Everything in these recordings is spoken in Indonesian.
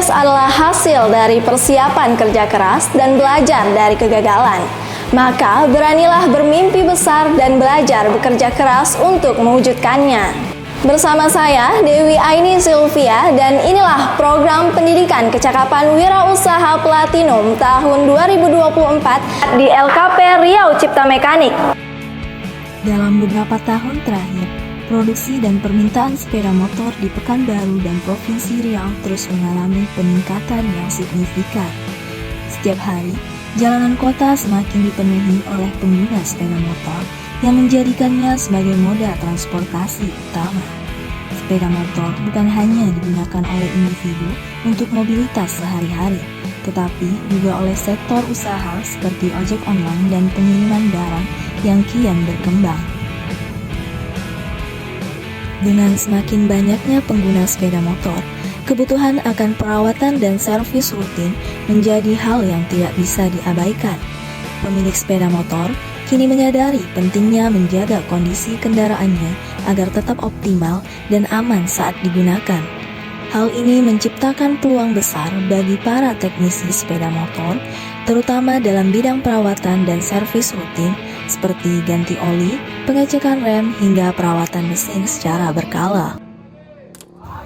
Sukses adalah hasil dari persiapan kerja keras dan belajar dari kegagalan. Maka beranilah bermimpi besar dan belajar bekerja keras untuk mewujudkannya. Bersama saya, Dewi Aini Sylvia, dan inilah program pendidikan kecakapan wirausaha Platinum tahun 2024 di LKP Riau Cipta Mekanik. Dalam beberapa tahun terakhir, produksi dan permintaan sepeda motor di Pekanbaru dan Provinsi Riau terus mengalami peningkatan yang signifikan. Setiap hari, jalanan kota semakin dipenuhi oleh pengguna sepeda motor yang menjadikannya sebagai moda transportasi utama. Sepeda motor bukan hanya digunakan oleh individu untuk mobilitas sehari-hari, tetapi juga oleh sektor usaha seperti ojek online dan pengiriman barang yang kian berkembang. Dengan semakin banyaknya pengguna sepeda motor, kebutuhan akan perawatan dan servis rutin menjadi hal yang tidak bisa diabaikan. Pemilik sepeda motor kini menyadari pentingnya menjaga kondisi kendaraannya agar tetap optimal dan aman saat digunakan. Hal ini menciptakan peluang besar bagi para teknisi sepeda motor, terutama dalam bidang perawatan dan servis rutin seperti ganti oli, pengecekan rem, hingga perawatan mesin secara berkala.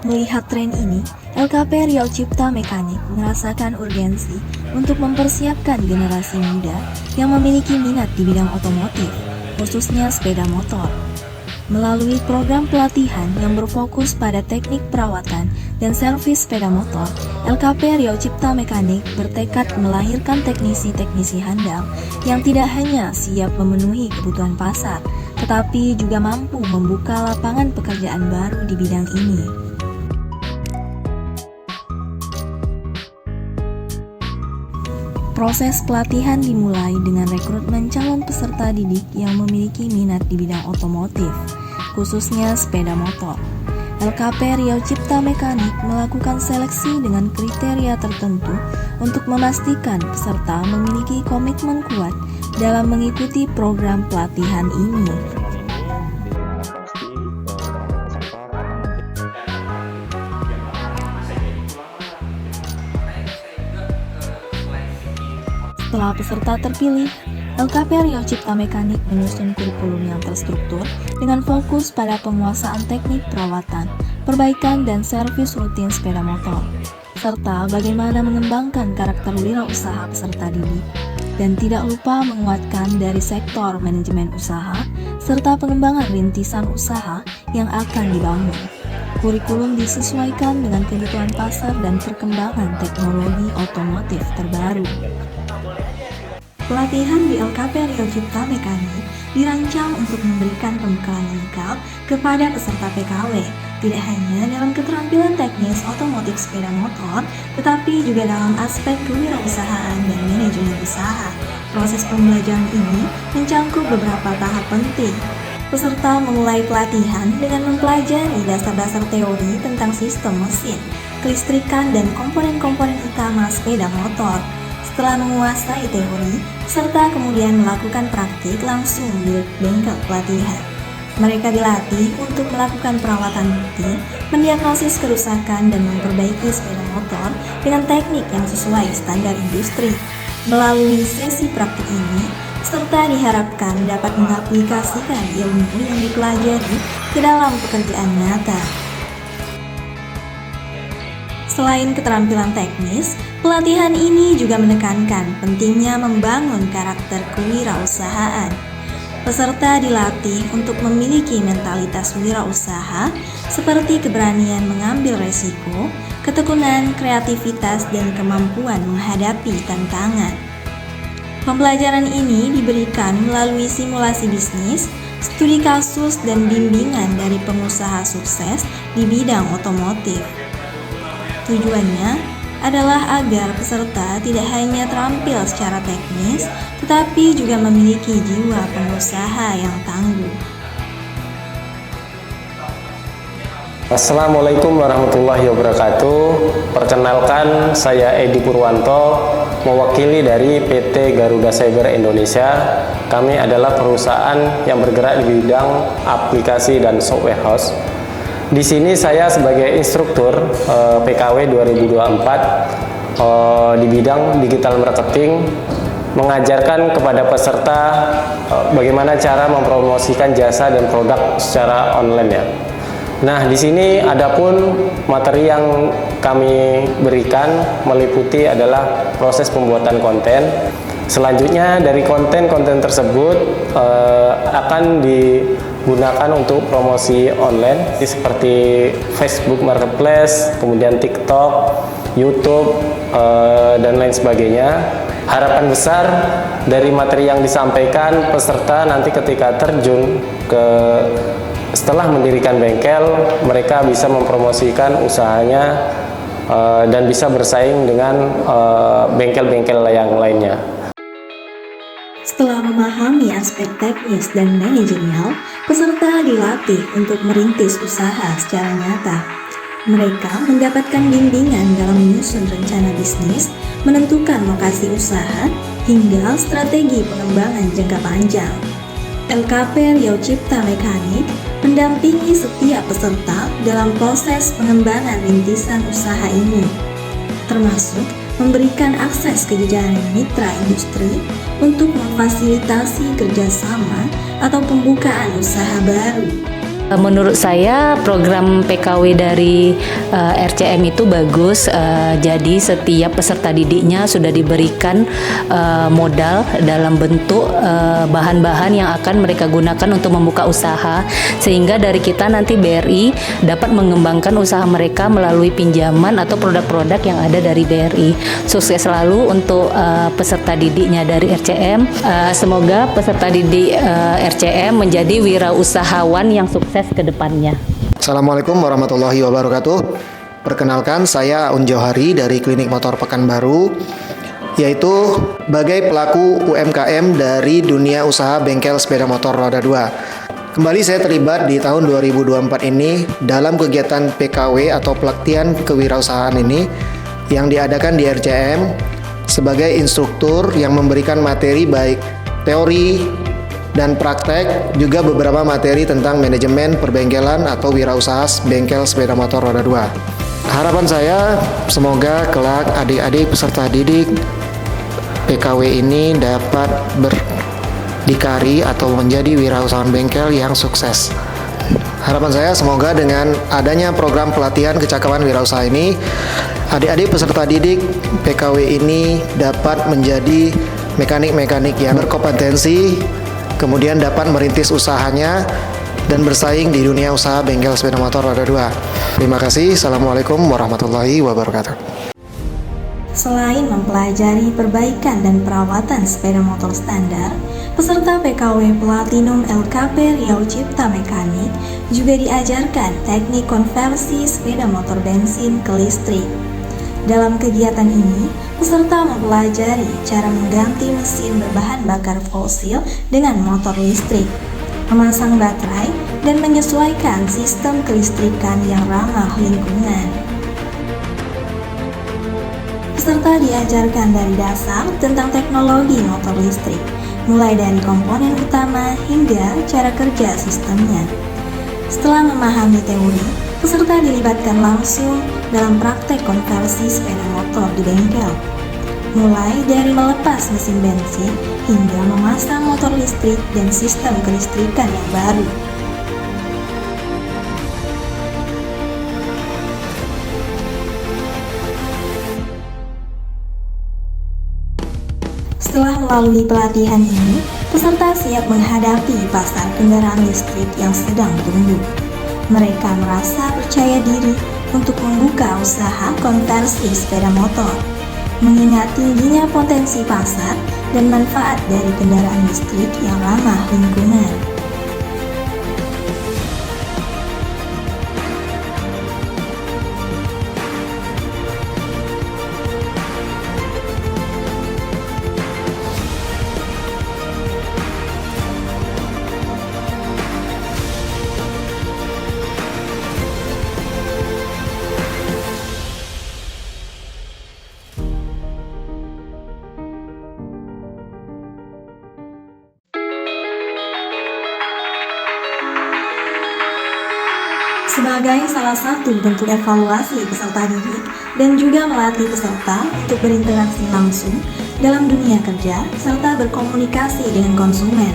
Melihat tren ini, LKP Riau Cipta Mekanik merasakan urgensi untuk mempersiapkan generasi muda yang memiliki minat di bidang otomotif, khususnya sepeda motor. Melalui program pelatihan yang berfokus pada teknik perawatan dan servis sepeda motor, LKP Riau Cipta Mekanik bertekad melahirkan teknisi-teknisi handal yang tidak hanya siap memenuhi kebutuhan pasar, tetapi juga mampu membuka lapangan pekerjaan baru di bidang ini. Proses pelatihan dimulai dengan rekrutmen calon peserta didik yang memiliki minat di bidang otomotif, khususnya sepeda motor. LKP Riau Cipta Mekanik melakukan seleksi dengan kriteria tertentu untuk memastikan peserta memiliki komitmen kuat dalam mengikuti program pelatihan ini. Setelah peserta terpilih, LKP Riau Cipta Mekanik menyusun kurikulum yang terstruktur dengan fokus pada penguasaan teknik perawatan, perbaikan dan servis rutin sepeda motor, serta bagaimana mengembangkan karakter wirausaha peserta didik, dan tidak lupa menguatkan dari sektor manajemen usaha, serta pengembangan rintisan usaha yang akan dibangun. Kurikulum disesuaikan dengan kebutuhan pasar dan perkembangan teknologi otomotif terbaru. Pelatihan di LKP Riau Cipta Mekanik dirancang untuk memberikan pembekalan lengkap kepada peserta PKW, tidak hanya dalam keterampilan teknis otomotif sepeda motor, tetapi juga dalam aspek kewirausahaan dan manajemen usaha. Proses pembelajaran ini mencangkup beberapa tahap penting. Peserta memulai pelatihan dengan mempelajari dasar-dasar teori tentang sistem mesin, kelistrikan, dan komponen-komponen utama sepeda motor. Setelah menguasai teori, peserta kemudian melakukan praktik langsung di bengkel pelatihan. Mereka dilatih untuk melakukan perawatan rutin, mendiagnosis kerusakan, dan memperbaiki sepeda motor dengan teknik yang sesuai standar industri. Melalui sesi praktik ini, peserta diharapkan dapat mengaplikasikan ilmu yang dipelajari ke dalam pekerjaan nyata. Selain keterampilan teknis, pelatihan ini juga menekankan pentingnya membangun karakter kewirausahaan. Peserta dilatih untuk memiliki mentalitas wirausaha seperti keberanian mengambil resiko, ketekunan, kreativitas, dan kemampuan menghadapi tantangan. Pembelajaran ini diberikan melalui simulasi bisnis, studi kasus, dan bimbingan dari pengusaha sukses di bidang otomotif. Tujuannya adalah agar peserta tidak hanya terampil secara teknis, tetapi juga memiliki jiwa pengusaha yang tangguh. Assalamualaikum warahmatullahi wabarakatuh. Perkenalkan, saya Edi Purwanto, mewakili dari PT Garuda Cyber Indonesia. Kami adalah perusahaan yang bergerak di bidang aplikasi dan software house. Di sini saya sebagai instruktur PKW 2024 di bidang digital marketing, mengajarkan kepada peserta bagaimana cara mempromosikan jasa dan produk secara online ya. Nah, di sini adapun materi yang kami berikan meliputi adalah proses pembuatan konten. Selanjutnya dari konten-konten tersebut akan digunakan untuk promosi online seperti Facebook Marketplace, kemudian TikTok, YouTube, dan lain sebagainya. Harapan besar dari materi yang disampaikan peserta nanti ketika terjun setelah mendirikan bengkel, mereka bisa mempromosikan usahanya dan bisa bersaing dengan bengkel-bengkel yang lainnya. Setelah memahami aspek teknis dan manajerial, peserta dilatih untuk merintis usaha secara nyata. Mereka mendapatkan bimbingan dalam menyusun rencana bisnis, menentukan lokasi usaha, hingga strategi pengembangan jangka panjang. LKP Riau Cipta Mekanik mendampingi setiap peserta dalam proses pengembangan rintisan usaha ini, termasuk memberikan akses ke jajaran mitra industri untuk memfasilitasi kerjasama atau pembukaan usaha baru. Menurut saya program PKW dari RCM itu bagus, jadi setiap peserta didiknya sudah diberikan modal dalam bentuk bahan-bahan yang akan mereka gunakan untuk membuka usaha, sehingga dari kita nanti BRI dapat mengembangkan usaha mereka melalui pinjaman atau produk-produk yang ada dari BRI. Sukses selalu untuk peserta didiknya dari RCM. Semoga peserta didik RCM menjadi wirausahawan yang sukses ke depannya. Assalamualaikum warahmatullahi wabarakatuh. Perkenalkan, saya Aun Johari dari Klinik Motor Pekanbaru, yaitu sebagai pelaku UMKM dari dunia usaha bengkel sepeda motor roda 2. Kembali saya terlibat di tahun 2024 ini dalam kegiatan PKW atau pelatihan kewirausahaan ini yang diadakan di RCM sebagai instruktur yang memberikan materi baik teori dan praktek, juga beberapa materi tentang manajemen perbengkelan atau wirausaha bengkel sepeda motor roda 2. Harapan saya semoga kelak adik-adik peserta didik PKW ini dapat berdikari atau menjadi wirausahawan bengkel yang sukses. Harapan saya semoga dengan adanya program pelatihan kecakapan wirausaha ini, adik-adik peserta didik PKW ini dapat menjadi mekanik-mekanik yang berkompetensi, kemudian dapat merintis usahanya dan bersaing di dunia usaha bengkel sepeda motor roda 2. Terima kasih. Assalamualaikum warahmatullahi wabarakatuh. Selain mempelajari perbaikan dan perawatan sepeda motor standar, peserta PKW Platinum LKP Riau Cipta Mekanik juga diajarkan teknik konversi sepeda motor bensin ke listrik. Dalam kegiatan ini, peserta mempelajari cara mengganti mesin berbahan bakar fosil dengan motor listrik, memasang baterai, dan menyesuaikan sistem kelistrikan yang ramah lingkungan. Peserta diajarkan dari dasar tentang teknologi motor listrik, mulai dari komponen utama hingga cara kerja sistemnya. Setelah memahami teori, peserta dilibatkan langsung dalam praktek konversi sepeda motor di bengkel, mulai dari melepas mesin bensin hingga memasang motor listrik dan sistem kelistrikan yang baru. Setelah melalui pelatihan ini, peserta siap menghadapi pasar kendaraan listrik yang sedang tumbuh. Mereka merasa percaya diri untuk membuka usaha konversi sepeda motor, mengingat tingginya potensi pasar dan manfaat dari kendaraan listrik yang ramah lingkungan. Sebagai salah satu bentuk evaluasi peserta didik dan juga melatih peserta untuk berinteraksi langsung dalam dunia kerja serta berkomunikasi dengan konsumen.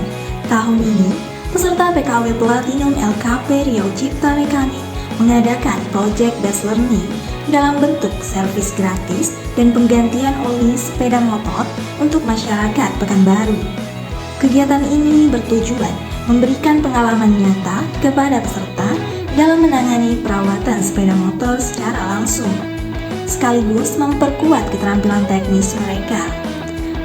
Tahun ini, peserta PKW Platinum LKP Riau Cipta Mekanik mengadakan Project Based Learning dalam bentuk servis gratis dan penggantian oli sepeda motor untuk masyarakat Pekanbaru. Kegiatan ini bertujuan memberikan pengalaman nyata kepada peserta dalam menangani perawatan sepeda motor secara langsung, sekaligus memperkuat keterampilan teknis mereka.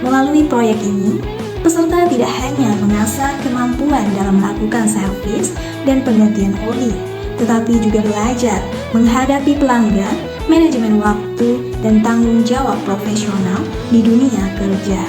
Melalui proyek ini, peserta tidak hanya mengasah kemampuan dalam melakukan servis dan penggantian oli, tetapi juga belajar menghadapi pelanggan, manajemen waktu, dan tanggung jawab profesional di dunia kerja.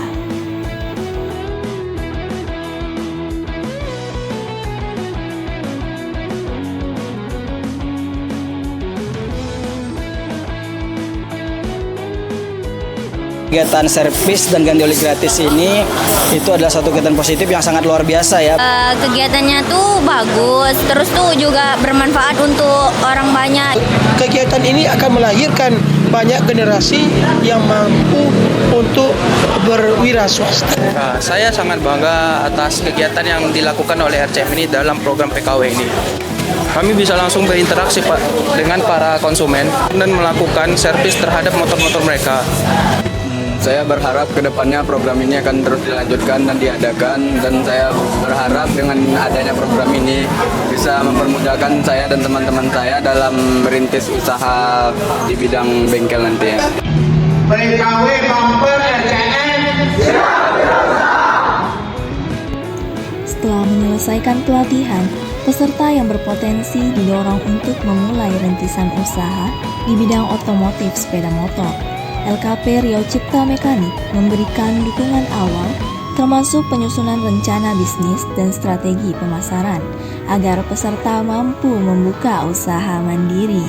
Kegiatan servis dan ganti oli gratis ini itu adalah satu kegiatan positif yang sangat luar biasa ya. Kegiatannya tuh bagus, terus tuh juga bermanfaat untuk orang banyak. Kegiatan ini akan melahirkan banyak generasi yang mampu untuk berwirausaha. Nah, saya sangat bangga atas kegiatan yang dilakukan oleh RCM ini dalam program PKW ini. Kami bisa langsung berinteraksi Pak dengan para konsumen dan melakukan servis terhadap motor-motor mereka. Saya berharap kedepannya program ini akan terus dilanjutkan dan diadakan, dan saya berharap dengan adanya program ini bisa mempermudahkan saya dan teman-teman saya dalam merintis usaha di bidang bengkel nanti. PKW Bumper RCM. Setelah menyelesaikan pelatihan, peserta yang berpotensi didorong untuk memulai rintisan usaha di bidang otomotif sepeda motor. LKP Riau Cipta Mekanik memberikan dukungan awal termasuk penyusunan rencana bisnis dan strategi pemasaran agar peserta mampu membuka usaha mandiri.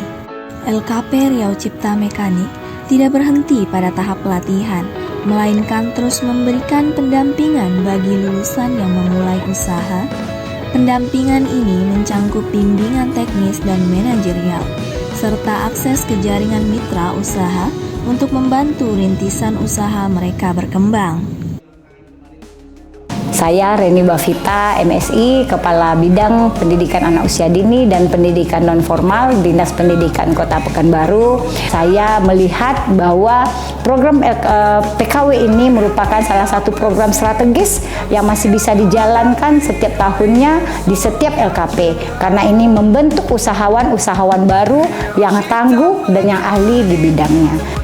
LKP Riau Cipta Mekanik tidak berhenti pada tahap pelatihan, melainkan terus memberikan pendampingan bagi lulusan yang memulai usaha. Pendampingan ini mencangkup bimbingan teknis dan manajerial, serta akses ke jaringan mitra usaha untuk membantu rintisan usaha mereka berkembang. Saya Reni Bavita, MSI, Kepala Bidang Pendidikan Anak Usia Dini dan Pendidikan Non-Formal Dinas Pendidikan Kota Pekanbaru. Saya melihat bahwa program PKW ini merupakan salah satu program strategis yang masih bisa dijalankan setiap tahunnya di setiap LKP, karena ini membentuk usahawan-usahawan baru yang tangguh dan yang ahli di bidangnya.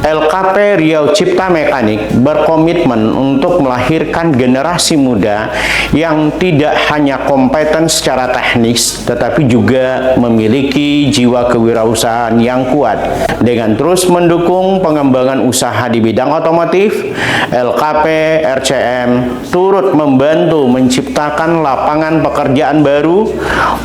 LKP Riau Cipta Mekanik berkomitmen untuk melahirkan generasi muda yang tidak hanya kompeten secara teknis, tetapi juga memiliki jiwa kewirausahaan yang kuat. Dengan terus mendukung pengembangan usaha di bidang otomotif, LKP RCM turut membantu menciptakan lapangan pekerjaan baru,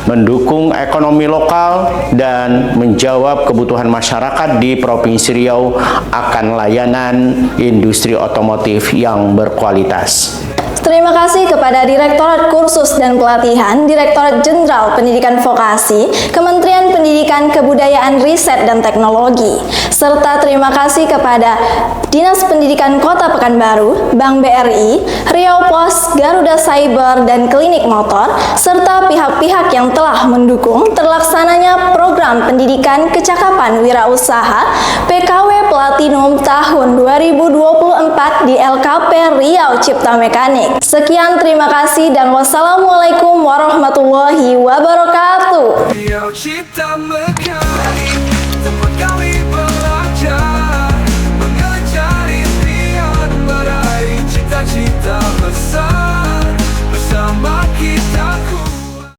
mendukung ekonomi lokal, dan menjawab kebutuhan masyarakat di Provinsi Riau akan layanan industri otomotif yang berkualitas. Terima kasih kepada Direktorat Kursus dan Pelatihan, Direktorat Jenderal Pendidikan Vokasi, Kementerian Pendidikan, Kebudayaan, Riset, dan Teknologi, serta terima kasih kepada Dinas Pendidikan Kota Pekanbaru, Bank BRI, Riau Pos, Garuda Cyber, dan Klinik Motor, serta pihak-pihak yang telah mendukung terlaksananya program pendidikan kecakapan wirausaha PKW Platinum tahun 2024 di LKP Riau Cipta Mekanik. Sekian, terima kasih, dan wassalamualaikum warahmatullahi wabarakatuh.